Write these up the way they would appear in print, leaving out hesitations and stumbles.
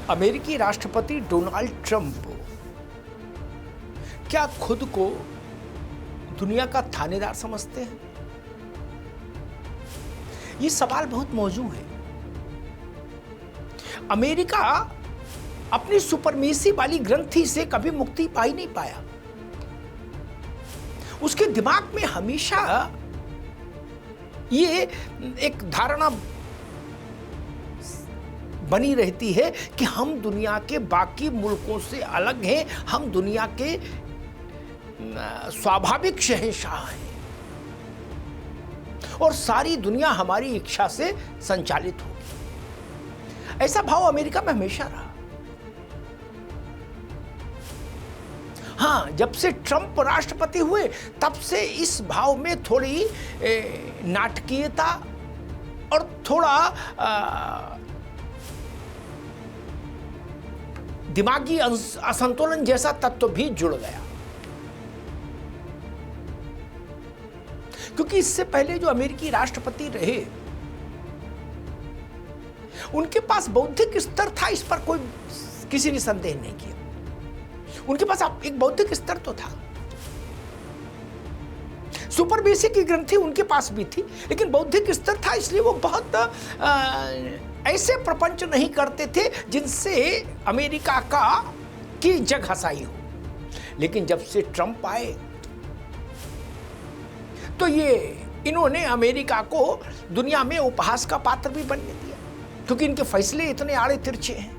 अमेरिकी राष्ट्रपति Donald Trump क्या खुद को दुनिया का थानेदार समझते हैं? ये सवाल बहुत मौजू है। अमेरिका अपनी सुपरमेसी वाली ग्रंथि से कभी मुक्ति पा ही नहीं पाया। उसके दिमाग में हमेशा ये एक धारणा बनी रहती है कि हम दुनिया के बाकी मुल्कों से अलग हैं, हम दुनिया के स्वाभाविक शहंशाह हैं और सारी दुनिया हमारी इच्छा से संचालित होगी। ऐसा भाव अमेरिका में हमेशा रहा। हाँ, जब से ट्रंप राष्ट्रपति हुए तब से इस भाव में थोड़ी नाटकीयता और थोड़ा दिमागी असंतुलन जैसा तत्व भी जुड़ गया। क्योंकि इससे पहले जो अमेरिकी राष्ट्रपति रहे उनके पास बौद्धिक स्तर था, इस पर कोई किसी ने संदेह नहीं किया। उनके पास एक बौद्धिक स्तर तो था, सुपरमेसी की ग्रंथि उनके पास भी थी, लेकिन बौद्धिक स्तर था, इसलिए वो बहुत ऐसे प्रपंच नहीं करते थे जिनसे अमेरिका की जग हसाई हो। लेकिन जब से ट्रंप आए तो इन्होंने अमेरिका को दुनिया में उपहास का पात्र भी बनने दिया, क्योंकि इनके फैसले इतने आड़े तिरछे हैं।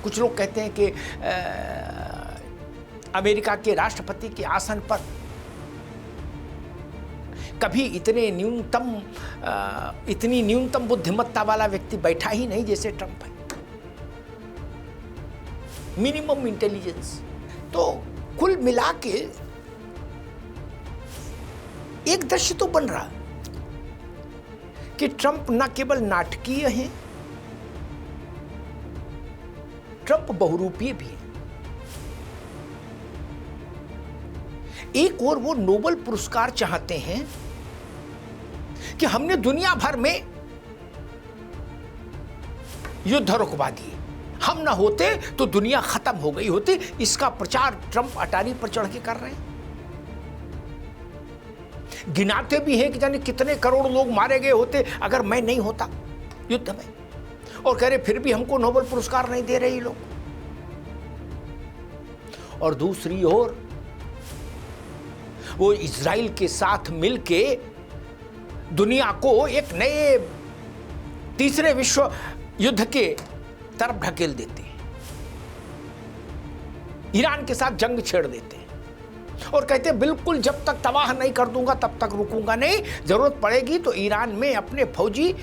कुछ लोग कहते हैं कि अमेरिका के राष्ट्रपति के आसन पर कभी इतनी न्यूनतम बुद्धिमत्ता वाला व्यक्ति बैठा ही नहीं जैसे ट्रंप है। Minimum intelligence. तो कुल मिला के एक दृश्य तो बन रहा कि ट्रंप न केवल नाटकीय हैं, ट्रंप बहुरूपीय भी है। एक और वो नोबेल पुरस्कार चाहते हैं कि हमने दुनिया भर में युद्ध रुकवा दिए, हम ना होते तो दुनिया खत्म हो गई होती। इसका प्रचार ट्रंप अटारी पर चढ़ के कर रहे हैं। गिनाते भी हैं कि जाने कितने करोड़ लोग मारे गए होते अगर मैं नहीं होता युद्ध में, और कह रहे फिर भी हमको नोबेल पुरस्कार नहीं दे रहे ये लोग। और दूसरी ओर वो इजराइल के साथ मिलके दुनिया को एक नए तीसरे विश्व युद्ध के तरफ ढकेल देते हैं, ईरान के साथ जंग छेड़ देते हैं और कहते हैं बिल्कुल जब तक तबाह नहीं कर दूंगा तब तक रुकूंगा नहीं, जरूरत पड़ेगी तो ईरान में अपने फौजी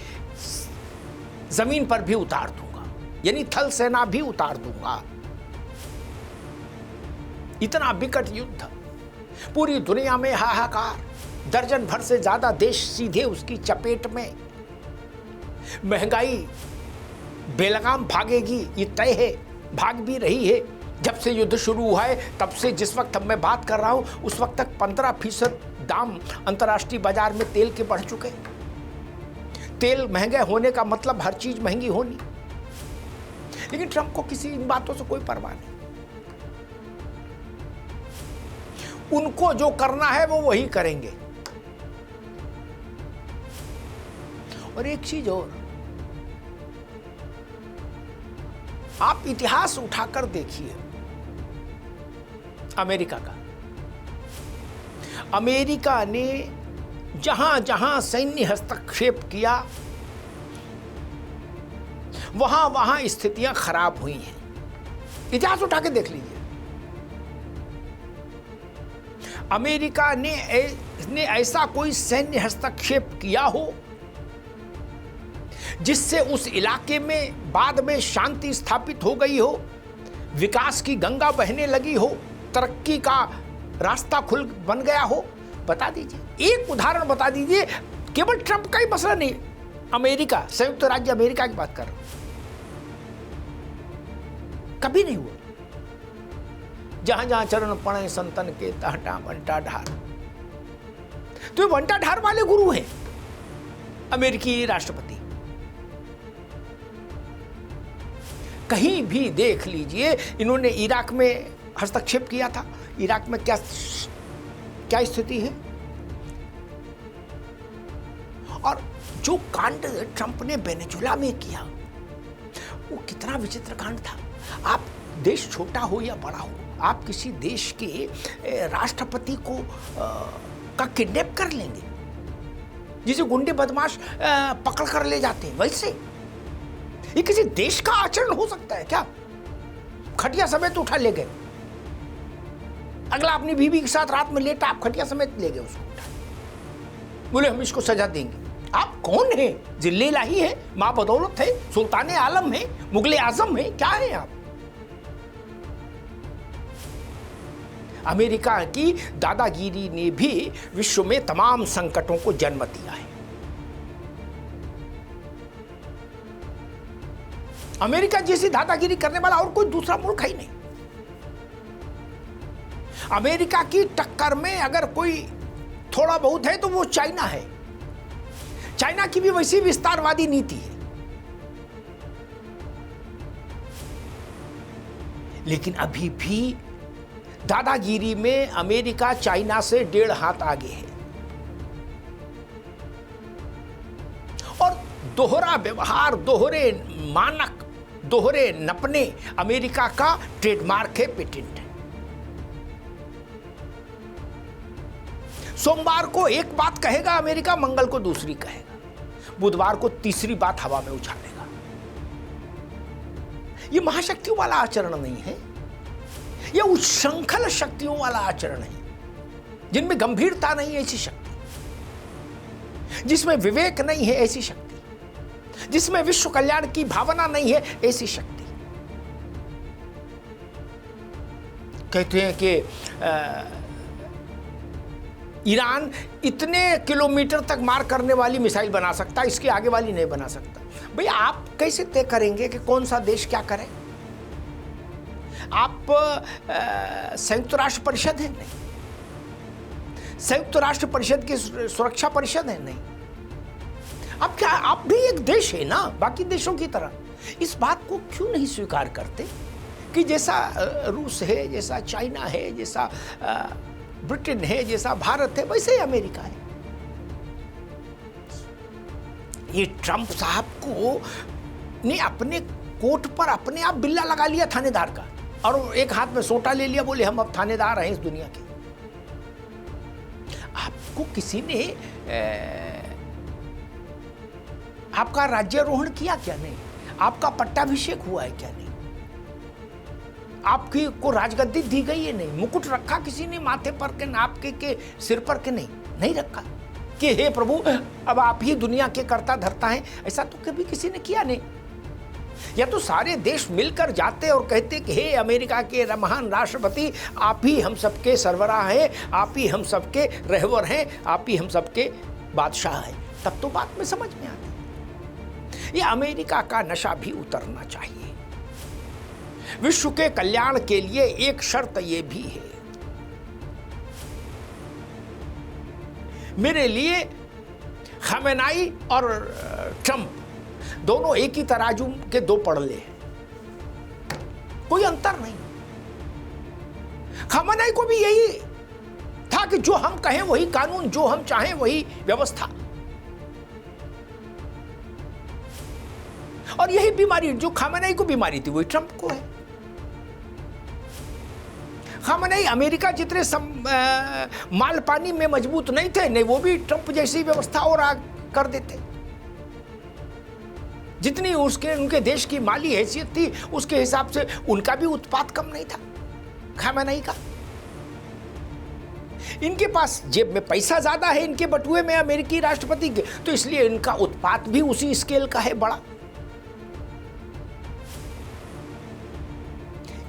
जमीन पर भी उतार दूंगा, यानी थल सेना भी उतार दूंगा। इतना विकट युद्ध, पूरी दुनिया में हाहाकार, दर्जन भर से ज्यादा देश सीधे उसकी चपेट में, महंगाई बेलगाम भागेगी ये तय है, भाग भी रही है। जब से युद्ध शुरू हुआ है तब से जिस वक्त मैं बात कर रहा हूं उस वक्त तक 15% दाम अंतर्राष्ट्रीय बाजार में तेल के बढ़ चुके। तेल महंगे होने का मतलब हर चीज महंगी होनी। लेकिन ट्रंप को किसी इन बातों से कोई परवाह नहीं। उनको जो करना है वो वही करेंगे। और एक चीज और, आप इतिहास उठाकर देखिए अमेरिका का। अमेरिका ने जहां जहां सैन्य हस्तक्षेप किया वहां वहां स्थितियां खराब हुई हैं। इतिहास उठा के देख लीजिए। अमेरिका ने ऐसा कोई सैन्य हस्तक्षेप किया हो जिससे उस इलाके में बाद में शांति स्थापित हो गई हो, विकास की गंगा बहने लगी हो, तरक्की का रास्ता बन गया हो? बता दीजिए, एक उदाहरण बता दीजिए। केवल ट्रंप का ही मसला नहीं, अमेरिका, संयुक्त राज्य अमेरिका की बात कर रहा हूं, कभी नहीं हुआ। जहां जहां चरण पड़े संतन के तहटा बंटा ढार। तो ये बंटा ढार वाले गुरु हैं अमेरिकी राष्ट्रपति। कहीं भी देख लीजिए, इन्होंने इराक में हस्तक्षेप किया था। इराक में क्या स्थिति है? और जो कांड ट्रंप ने वेनेजुला में किया, वो कितना विचित्र कांड था। आप देश छोटा हो या बड़ा हो, आप किसी देश के राष्ट्रपति को का किडनैप कर लेंगे, जिसे गुंडे बदमाश पकड़ कर ले जाते हैं, वैसे ये किसी देश का आचरण हो सकता है क्या? खटिया समेत उठा ले गए, अगला अपनी बीवी के साथ रात में लेटा, आप खटिया समेत ले गए उसको उठा, बोले हम इसको सजा देंगे। आप कौन हैं? जिल्ले इलाही है, मां बदौलत है, सुल्तान आलम है, मुगले आजम है, क्या है आप? अमेरिका की दादागिरी ने भी विश्व में तमाम संकटों को जन्म दिया है। अमेरिका जैसी दादागिरी करने वाला और कोई दूसरा मुल्क है ही नहीं। अमेरिका की टक्कर में अगर कोई थोड़ा बहुत है तो वो चाइना है। चाइना की भी वैसी विस्तारवादी नीति है, लेकिन अभी भी दादागिरी में अमेरिका चाइना से 1.5 हाथ आगे है। और दोहरा व्यवहार, दोहरे मानक, दोहरे नपने अमेरिका का ट्रेडमार्क है, पेटेंट है। सोमवार को एक बात कहेगा अमेरिका, मंगल को दूसरी कहेगा, बुधवार को तीसरी बात हवा में उछालेगा। यह महाशक्तियों वाला आचरण नहीं है, यह उच्छृंखल शक्तियों वाला आचरण है, जिनमें गंभीरता नहीं है ऐसी शक्ति, जिसमें विवेक नहीं है ऐसी शक्ति, जिसमें विश्व कल्याण की भावना नहीं है ऐसी शक्ति। कहते हैं कि ईरान इतने किलोमीटर तक मार करने वाली मिसाइल बना सकता है, इसके आगे वाली नहीं बना सकता। भैया आप कैसे तय करेंगे कि कौन सा देश क्या करे? आप संयुक्त राष्ट्र परिषद है? नहीं। संयुक्त राष्ट्र परिषद की सुरक्षा परिषद है? नहीं। आप क्या, आप भी एक देश है ना, बाकी देशों की तरह। इस बात को क्यों नहीं स्वीकार करते कि जैसा रूस है, जैसा चाइना है, जैसा ब्रिटेन है, जैसा भारत है, वैसे ही अमेरिका है। ये ट्रंप साहब को ने अपने कोट पर अपने आप बिल्ला लगा लिया थानेदार का, और एक हाथ में सोटा ले लिया, बोले हम अब थानेदार हैं इस दुनिया के। आपको किसी ने आपका राज्यारोहण किया क्या? नहीं। आपका पट्टाभिषेक हुआ है क्या? नहीं। आपकी को राजगद्दी दी गई है? नहीं। मुकुट रखा किसी ने माथे पर के, आपके के सिर पर के? नहीं रखा कि हे प्रभु अब आप ही दुनिया के कर्ता धर्ता हैं, ऐसा तो कभी किसी ने किया नहीं। या तो सारे देश मिलकर जाते और कहते कि हे अमेरिका के महान राष्ट्रपति, आप ही हम सबके सरबराह हैं, आप ही हम सबके रहबर हैं, आप ही हम सबके बादशाह हैं, तब तो बात में समझ में आती। ये अमेरिका का नशा भी उतरना चाहिए। विश्व के कल्याण के लिए एक शर्त यह भी है, मेरे लिए खमेनाई और ट्रंप दोनों एक ही तराजू के दो पड़ले हैं, कोई अंतर नहीं। खमेनाई को भी यही था कि जो हम कहें वही कानून, जो हम चाहें वही व्यवस्था, और यही बीमारी जो खमेनाई को बीमारी थी वही ट्रंप को है। खमेनाई अमेरिका जितने माल पानी में मजबूत नहीं थे, नहीं वो भी ट्रंप जैसी व्यवस्था और कर देते। जितनी उनके देश की माली हैसियत थी उसके हिसाब से उनका भी उत्पाद कम नहीं था खमेनाई का। इनके पास जेब में पैसा ज्यादा है, इनके बटुए में अमेरिकी राष्ट्रपति के, तो इसलिए इनका उत्पाद भी उसी स्केल का है, बड़ा।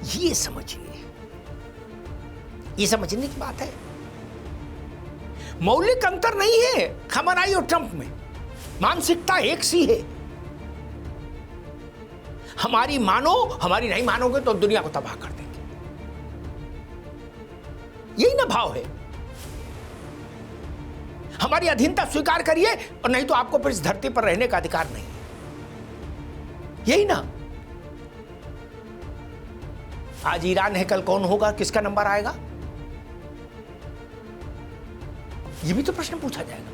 ये समझिए, ये समझने की बात है। मौलिक अंतर नहीं है खमेनाई और ट्रंप में, मानसिकता एक सी है। हमारी मानो, हमारी नहीं मानोगे तो दुनिया को तबाह कर देंगे, यही ना भाव है। हमारी अधीनता स्वीकार करिए और नहीं तो आपको फिर इस धरती पर रहने का अधिकार नहीं है, यही ना। आज ईरान है, कल कौन होगा, किसका नंबर आएगा? ये भी तो प्रश्न पूछा जाएगा।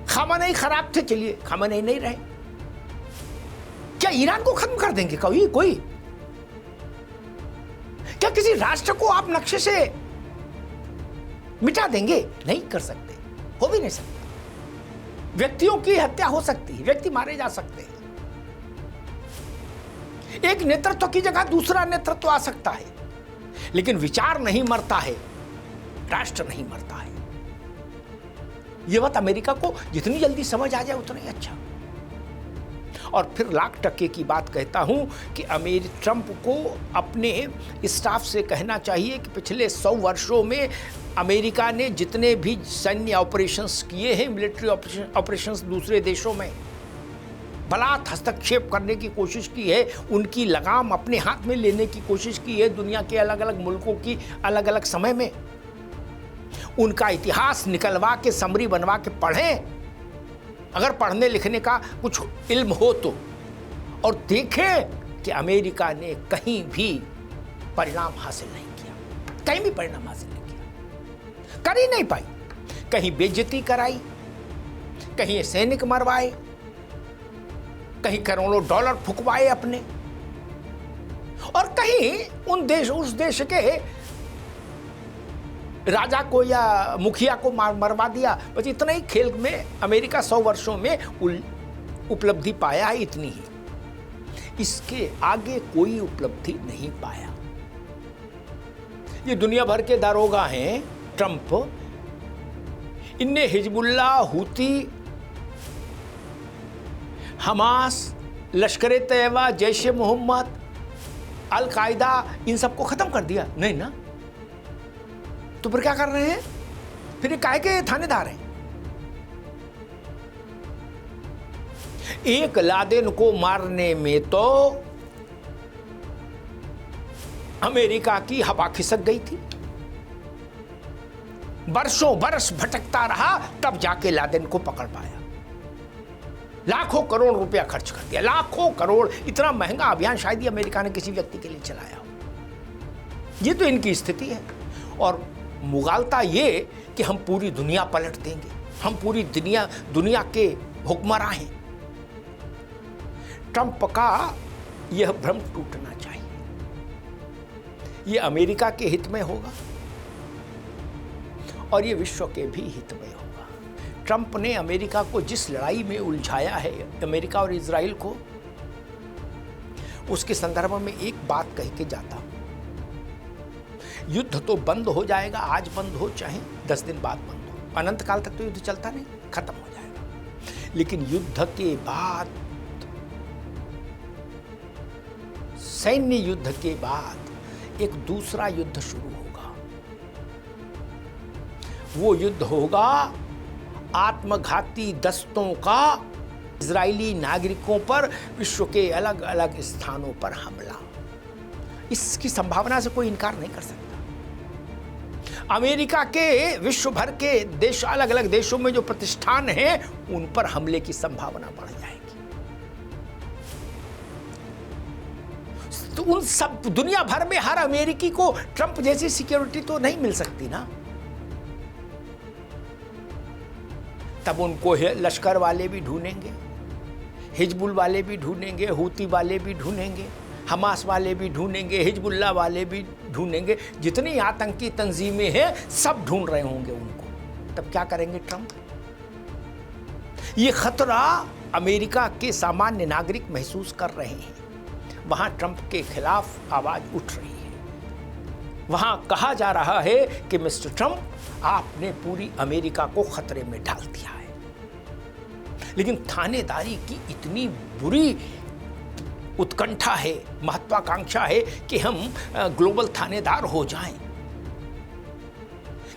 खामेनेई खराब थे, चलिए खामेनेई नहीं रहे, क्या ईरान को खत्म कर देंगे कोई? क्या किसी राष्ट्र को आप नक्शे से मिटा देंगे? नहीं कर सकते, हो भी नहीं सकता। व्यक्तियों की हत्या हो सकती है, व्यक्ति मारे जा सकते हैं, एक नेतृत्व की जगह दूसरा नेतृत्व आ सकता है, लेकिन विचार नहीं मरता है, राष्ट्र नहीं मरता है। यह बात अमेरिका को जितनी जल्दी समझ आ जाए उतना ही अच्छा। और फिर $1,00,000 की बात कहता हूं कि ट्रंप को अपने स्टाफ से कहना चाहिए कि पिछले 100 वर्षों में अमेरिका ने जितने भी सैन्य ऑपरेशंस किए हैं, मिलिट्री ऑपरेशंस दूसरे देशों में बलात् हस्तक्षेप करने की कोशिश की है, उनकी लगाम अपने हाथ में लेने की कोशिश की है, दुनिया के अलग अलग मुल्कों की अलग अलग समय में। उनका इतिहास निकलवा के, समरी बनवा के पढ़ें, अगर पढ़ने लिखने का कुछ इल्म हो तो, और देखें कि अमेरिका ने कहीं भी परिणाम हासिल नहीं किया, कहीं भी परिणाम हासिल नहीं किया, कर ही नहीं पाई। कहीं बेइज्जती कराई, कहीं सैनिक मरवाए, कहीं करोड़ों डॉलर फुकवाए अपने, और कहीं उस देश के राजा को या मुखिया को मरवा दिया। बस इतना ही खेल में अमेरिका 100 वर्षों में उपलब्धि पाया है, इतनी ही, इसके आगे कोई उपलब्धि नहीं पाया। ये दुनिया भर के दारोगा हैं ट्रंप, इनने हिजबुल्लाह, हूती, हमास, लश्कर तैयबा, जैश ए मोहम्मद, अल कायदा, इन सबको खत्म कर दिया? नहीं ना। तो फिर क्या कर रहे हैं? फिर ये काहे के थानेदार हैं? एक लादेन को मारने में तो अमेरिका की हवा खिसक गई थी, बरसों बरस भटकता रहा, तब जाके लादेन को पकड़ पाया। लाखों करोड़ रुपया खर्च कर दिया, लाखों करोड़, इतना महंगा अभियान शायद ही अमेरिका ने किसी व्यक्ति के लिए चलाया हो। ये तो इनकी स्थिति है। और मुगालता ये कि हम पूरी दुनिया पलट देंगे, हम पूरी दुनिया के हुक्मरान हैं। ट्रंप का यह भ्रम टूटना चाहिए। यह अमेरिका के हित में होगा और यह विश्व के भी हित में होगा। ट्रंप ने अमेरिका को जिस लड़ाई में उलझाया है, अमेरिका और इजराइल को, उसके संदर्भ में एक बात कह के जाता हूं, युद्ध तो बंद हो जाएगा, आज बंद हो चाहे 10 दिन बाद बंद हो, अनंत काल तक तो युद्ध चलता नहीं, खत्म हो जाएगा। लेकिन युद्ध के बाद, सैन्य युद्ध के बाद एक दूसरा युद्ध शुरू होगा। वो युद्ध होगा आत्मघाती दस्तों का इजरायली नागरिकों पर, विश्व के अलग अलग स्थानों पर हमला। इसकी संभावना से कोई इनकार नहीं कर सकता। अमेरिका के, विश्व भर के देश, अलग अलग देशों में जो प्रतिष्ठान हैं, उन पर हमले की संभावना बढ़ जाएगी। तो उन सब, दुनिया भर में हर अमेरिकी को ट्रंप जैसी सिक्योरिटी तो नहीं मिल सकती ना। तब उनको लश्कर वाले भी ढूंढेंगे, हिजबुल वाले भी ढूंढेंगे, हूती वाले भी ढूंढेंगे, हमास वाले भी ढूंढेंगे, हिजबुल्लाह वाले भी ढूंढेंगे, जितनी आतंकी तंजीमें हैं सब ढूंढ रहे होंगे उनको। तब क्या करेंगे ट्रंप? ये खतरा अमेरिका के सामान्य नागरिक महसूस कर रहे हैं। वहां ट्रंप के खिलाफ आवाज उठ रही है। वहां कहा जा रहा है कि मिस्टर ट्रंप, आपने पूरी अमेरिका को खतरे में डाल दिया है। लेकिन थानेदारी की इतनी बुरी उत्कंठा है, महत्वाकांक्षा है कि हम ग्लोबल थानेदार हो जाएं,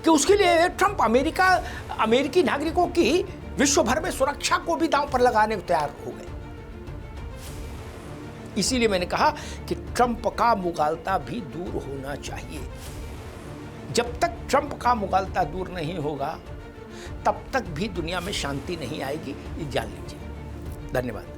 कि उसके लिए ट्रंप अमेरिकी नागरिकों की विश्व भर में सुरक्षा को भी दांव पर लगाने को तैयार हो गए। इसीलिए मैंने कहा कि ट्रंप का मुगालता भी दूर होना चाहिए। जब तक ट्रंप का मुगालता दूर नहीं होगा, तब तक भी दुनिया में शांति नहीं आएगी, ये जान लीजिए। धन्यवाद।